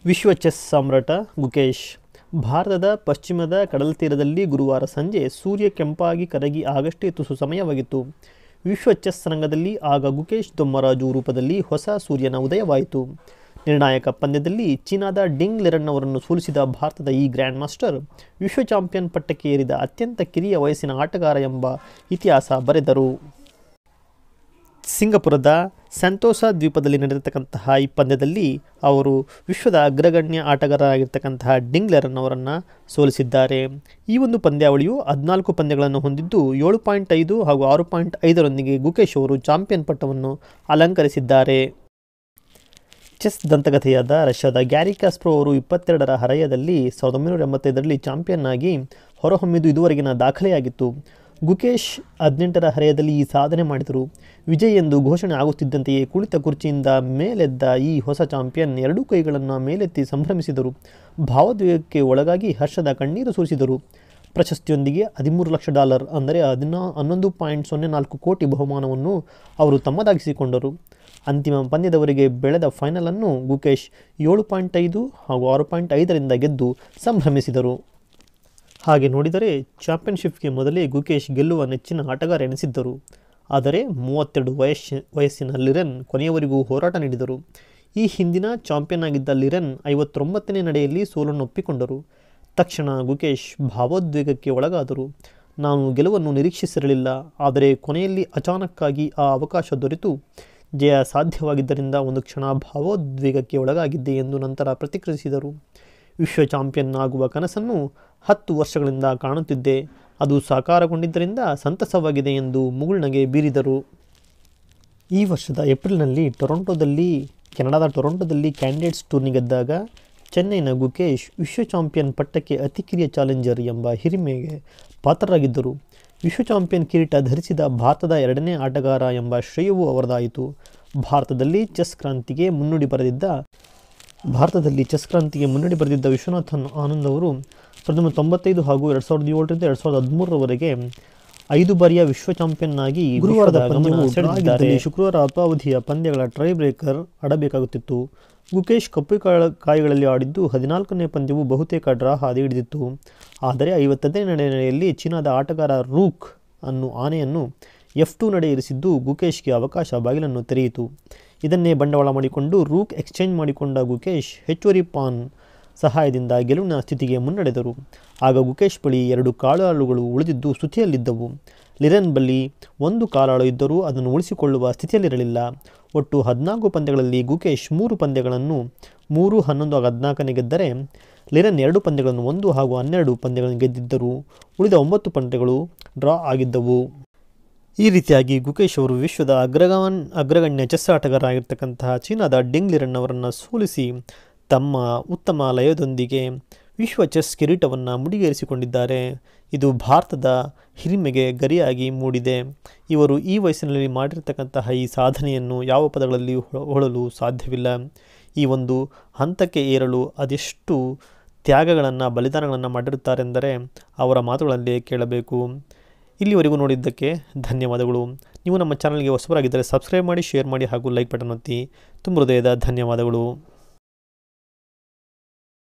ವಿಶ್ವ ಚೆಸ್ ಸಾಮ್ರಾಟ ಗುಕೇಶ್. ಭಾರತದ ಪಶ್ಚಿಮದ ಕಡಲತೀರದಲ್ಲಿ ಗುರುವಾರ ಸಂಜೆ ಸೂರ್ಯ ಕೆಂಪಾಗಿ ಕರಗಿ ಆಗಷ್ಟೇ ತುಸು ಸಮಯವಾಗಿತ್ತು. ವಿಶ್ವ ಚೆಸ್ ರಂಗದಲ್ಲಿ ಆಗ ಗುಕೇಶ್ ದೊಮ್ಮರಾಜು ರೂಪದಲ್ಲಿ ಹೊಸ ಸೂರ್ಯನ ಉದಯವಾಯಿತು. ನಿರ್ಣಾಯಕ ಪಂದ್ಯದಲ್ಲಿ ಚೀನಾದ ಡಿಂಗ್ ಲಿರನ್ ಅವರನ್ನು ಸೋಲಿಸಿದ ಭಾರತದ ಈ ಗ್ರ್ಯಾಂಡ್ ಮಾಸ್ಟರ್ ವಿಶ್ವ ಚಾಂಪಿಯನ್ ಪಟ್ಟಕ್ಕೆ ಏರಿದ ಅತ್ಯಂತ ಕಿರಿಯ ವಯಸ್ಸಿನ ಆಟಗಾರ ಎಂಬ ಇತಿಹಾಸ ಬರೆದರು. ಸಿಂಗಪುರದ ಸಂತೋಸಾ ದ್ವೀಪದಲ್ಲಿ ನಡೆದಿರತಕ್ಕಂತಹ ಈ ಪಂದ್ಯದಲ್ಲಿ ಅವರು ವಿಶ್ವದ ಅಗ್ರಗಣ್ಯ ಆಟಗಾರರಾಗಿರ್ತಕ್ಕಂತಹ ಡಿಂಗ್ ಲಿರನ್ ಅವರನ್ನು ಸೋಲಿಸಿದ್ದಾರೆ. ಈ ಒಂದು ಪಂದ್ಯಾವಳಿಯು 14 ಪಂದ್ಯಗಳನ್ನು ಹೊಂದಿದ್ದು 7.5 ಹಾಗೂ 6.5ರೊಂದಿಗೆ ಗುಕೇಶ್ ಅವರು ಚಾಂಪಿಯನ್ ಪಟ್ಟವನ್ನು ಅಲಂಕರಿಸಿದ್ದಾರೆ. ಚೆಸ್ ದಂತಕಥೆಯಾದ ರಷ್ಯಾದ ಗ್ಯಾರಿ ಕಾಸ್ಪರೋವ್ ಅವರು 22ರ ಹರೆಯದಲ್ಲಿ 1985ರಲ್ಲಿ ಚಾಂಪಿಯನ್ ಆಗಿ ಹೊರಹೊಮ್ಮಿದ್ದು ಇದುವರೆಗಿನ ದಾಖಲೆಯಾಗಿತ್ತು. ಗುಕೇಶ್ 18ರ ಹರೆಯದಲ್ಲಿ ಈ ಸಾಧನೆ ಮಾಡಿದರು. ವಿಜಯ್ ಎಂದು ಘೋಷಣೆ ಆಗುತ್ತಿದ್ದಂತೆಯೇ ಕುಳಿತ ಕುರ್ಚಿಯಿಂದ ಮೇಲೆದ್ದ ಈ ಹೊಸ ಚಾಂಪಿಯನ್ ಎರಡೂ ಕೈಗಳನ್ನು ಮೇಲೆತ್ತಿ ಸಂಭ್ರಮಿಸಿದರು. ಭಾವೋದ್ವೇಗಕ್ಕೆ ಒಳಗಾಗಿ ಹರ್ಷದ ಕಣ್ಣೀರು ಸುರಿಸಿದರು. ಪ್ರಶಸ್ತಿಯೊಂದಿಗೆ $13 ಲಕ್ಷ ಅಂದರೆ 11.04 ಕೋಟಿ ಬಹುಮಾನವನ್ನು ಅವರು ತಮ್ಮದಾಗಿಸಿಕೊಂಡರು. ಅಂತಿಮ ಪಂದ್ಯದವರೆಗೆ ಬೆಳೆದ ಫೈನಲನ್ನು ಗುಕೇಶ್ 7.5 ಹಾಗೂ 6.5ರಿಂದ ಗೆದ್ದು ಸಂಭ್ರಮಿಸಿದರು. ಹಾಗೆ ನೋಡಿದರೆ ಚಾಂಪಿಯನ್ಶಿಪ್ಗೆ ಮೊದಲೇ ಗುಕೇಶ್ ಗೆಲ್ಲುವ ನೆಚ್ಚಿನ ಆಟಗಾರ ಎನಿಸಿದ್ದರು. ಆದರೆ 32 ವಯಸ್ಸಿನ ಲಿರನ್ ಕೊನೆಯವರೆಗೂ ಹೋರಾಟ ನೀಡಿದರು. ಈ ಹಿಂದಿನ ಚಾಂಪಿಯನ್ ಆಗಿದ್ದ ಲಿರನ್ 59ನೇ ನಡೆಯಲ್ಲಿ ಸೋಲನ್ನು ಒಪ್ಪಿಕೊಂಡರು. ತಕ್ಷಣ ಗುಕೇಶ್ ಭಾವೋದ್ವೇಗಕ್ಕೆ ಒಳಗಾದರು. ನಾನು ಗೆಲುವನ್ನು ನಿರೀಕ್ಷಿಸಿರಲಿಲ್ಲ, ಆದರೆ ಕೊನೆಯಲ್ಲಿ ಅಚಾನಕ್ಕಾಗಿ ಆ ಅವಕಾಶ ದೊರೆತು ಜಯ ಸಾಧ್ಯವಾಗಿದ್ದರಿಂದ ಒಂದು ಕ್ಷಣ ಭಾವೋದ್ವೇಗಕ್ಕೆ ಒಳಗಾಗಿದ್ದೆ ಎಂದು ನಂತರ ಪ್ರತಿಕ್ರಿಯಿಸಿದರು. ವಿಶ್ವ ಚಾಂಪಿಯನ್ ಆಗುವ ಕನಸನ್ನು 10 ವರ್ಷಗಳಿಂದ ಕಾಣುತ್ತಿದ್ದೆ, ಅದು ಸಾಕಾರಗೊಂಡಿದ್ದರಿಂದ ಸಂತಸವಾಗಿದೆ ಎಂದು ಮುಗುಳ್ನಗೆ ಬೀರಿದರು. ಈ ವರ್ಷದ ಏಪ್ರಿಲ್ನಲ್ಲಿ ಕೆನಡಾದ ಟೊರೊಂಟೊದಲ್ಲಿ ಕ್ಯಾಂಡಿಡೇಟ್ಸ್ ಟೂರ್ನಿ ಗೆದ್ದಾಗ ಚೆನ್ನೈನ ಗುಕೇಶ್ ವಿಶ್ವ ಚಾಂಪಿಯನ್ ಪಟ್ಟಕ್ಕೆ ಅತಿ ಕಿರಿಯ ಚಾಲೆಂಜರ್ ಎಂಬ ಹಿರಿಮೆಗೆ ಪಾತ್ರರಾಗಿದ್ದರು. ವಿಶ್ವ ಚಾಂಪಿಯನ್ ಕಿರೀಟ ಧರಿಸಿದ ಭಾರತದ 2ನೇ ಆಟಗಾರ ಎಂಬ ಶ್ರೇಯವೂ ಅವರದಾಯಿತು. ಭಾರತದಲ್ಲಿ ಚೆಸ್ ಕ್ರಾಂತಿಗೆ ಮುನ್ನುಡಿ ಬರೆದಿದ್ದ ವಿಶ್ವನಾಥನ್ ಆನಂದ್ ಅವರು 1995 ಹಾಗೂ 2007ರಿಂದ 2013ರವರೆಗೆ 5 ಬಾರಿಯ ವಿಶ್ವ ಚಾಂಪಿಯನ್ ಆಗಿ ಗುರುವಾರದ ಶುಕ್ರವಾರ ಅಲ್ಪಾವಧಿಯ ಪಂದ್ಯಗಳ ಟ್ರೈ ಬ್ರೇಕರ್ ಆಡಬೇಕಾಗುತ್ತಿತ್ತು. ಗುಕೇಶ್ ಕಪ್ಪು ಕಾಯಿಗಳಲ್ಲಿ ಆಡಿದ್ದು 14ನೇ ಪಂದ್ಯವು ಬಹುತೇಕ ಡ್ರಾ ಹಾದಿ ಹಿಡಿದಿತ್ತು. ಆದರೆ 50ನೇ ನಡೆಯಲ್ಲಿ ಚೀನಾದ ಆಟಗಾರ ರೂಕ್ ಆನೆಯನ್ನು F2 ನಡೆ ಇರಿಸಿದ್ದು ಗುಕೇಶ್ಗೆ ಅವಕಾಶ ಬಾಗಿಲನ್ನು ತೆರೆಯಿತು. ಇದನ್ನೇ ಬಂಡವಾಳ ಮಾಡಿಕೊಂಡು ರೂಕ್ ಎಕ್ಸ್ಚೇಂಜ್ ಮಾಡಿಕೊಂಡ ಗುಕೇಶ್ ಹೆಚ್ಚುವರಿ ಪಾನ್ ಸಹಾಯದಿಂದ ಗೆಲುವಿನ ಸ್ಥಿತಿಗೆ ಮುನ್ನಡೆದರು. ಆಗ ಗುಕೇಶ್ ಬಳಿ 2 ಕಾಲಾಳುಗಳು ಉಳಿದಿದ್ದು ಸ್ಥಿತಿಯಲ್ಲಿದ್ದವು. ಲಿರನ್ ಬಳಿ 1 ಕಾಲಾಳು ಇದ್ದರೂ ಅದನ್ನು ಉಳಿಸಿಕೊಳ್ಳುವ ಸ್ಥಿತಿಯಲ್ಲಿರಲಿಲ್ಲ. ಒಟ್ಟು 14 ಪಂದ್ಯಗಳಲ್ಲಿ ಗುಕೇಶ್ 3 ಪಂದ್ಯಗಳನ್ನು 3, 11 ಹಾಗೂ 14ನೇ ಗೆದ್ದರೆ ಲಿರನ್ 2 ಪಂದ್ಯಗಳನ್ನು 1 ಹಾಗೂ 12 ಪಂದ್ಯಗಳನ್ನು ಗೆದ್ದಿದ್ದರು. ಉಳಿದ 9 ಪಂದ್ಯಗಳು ಡ್ರಾ ಆಗಿದ್ದವು. ಈ ರೀತಿಯಾಗಿ ಗುಕೇಶ್ ಅವರು ವಿಶ್ವದ ಅಗ್ರಗಣ್ಯ ಚೆಸ್ ಆಟಗಾರ ಆಗಿರ್ತಕ್ಕಂತಹ ಚೀನಾದ ಡಿಂಗ್ ಲಿರನ್ ಅವರನ್ನು ಸೋಲಿಸಿ ತಮ್ಮ ಉತ್ತಮ ಲಯದೊಂದಿಗೆ ವಿಶ್ವ ಚೆಸ್ ಕಿರೀಟವನ್ನು ಮುಡಿಗೇರಿಸಿಕೊಂಡಿದ್ದಾರೆ. ಇದು ಭಾರತದ ಹಿರಿಮೆಗೆ ಗರಿಯಾಗಿ ಮೂಡಿದೆ. ಇವರು ಈ ವಯಸ್ಸಿನಲ್ಲಿ ಮಾಡಿರ್ತಕ್ಕಂತಹ ಈ ಸಾಧನೆಯನ್ನು ಯಾವ ಪದಗಳಲ್ಲಿ ಹೊಳಲು ಸಾಧ್ಯವಿಲ್ಲ. ಈ ಒಂದು ಹಂತಕ್ಕೆ ಏರಲು ಅದೆಷ್ಟು ತ್ಯಾಗಗಳನ್ನು ಬಲಿದಾನಗಳನ್ನು ಮಾಡಿರುತ್ತಾರೆಂದರೆ ಅವರ ಮಾತುಗಳಲ್ಲೇ ಕೇಳಬೇಕು. ಇಲ್ಲಿವರೆಗೂ ನೋಡಿದ್ದಕ್ಕೆ ಧನ್ಯವಾದಗಳು. ನೀವು ನಮ್ಮ ಚಾನಲ್ಗೆ ಹೊಸಬರಾಗಿದ್ದರೆ ಸಬ್ಸ್ಕ್ರೈಬ್ ಮಾಡಿ, ಶೇರ್ ಮಾಡಿ ಹಾಗೂ ಲೈಕ್ ಬಟನ್ ಒತ್ತಿ. ತುಂಬ ಹೃದಯದ ಧನ್ಯವಾದಗಳು.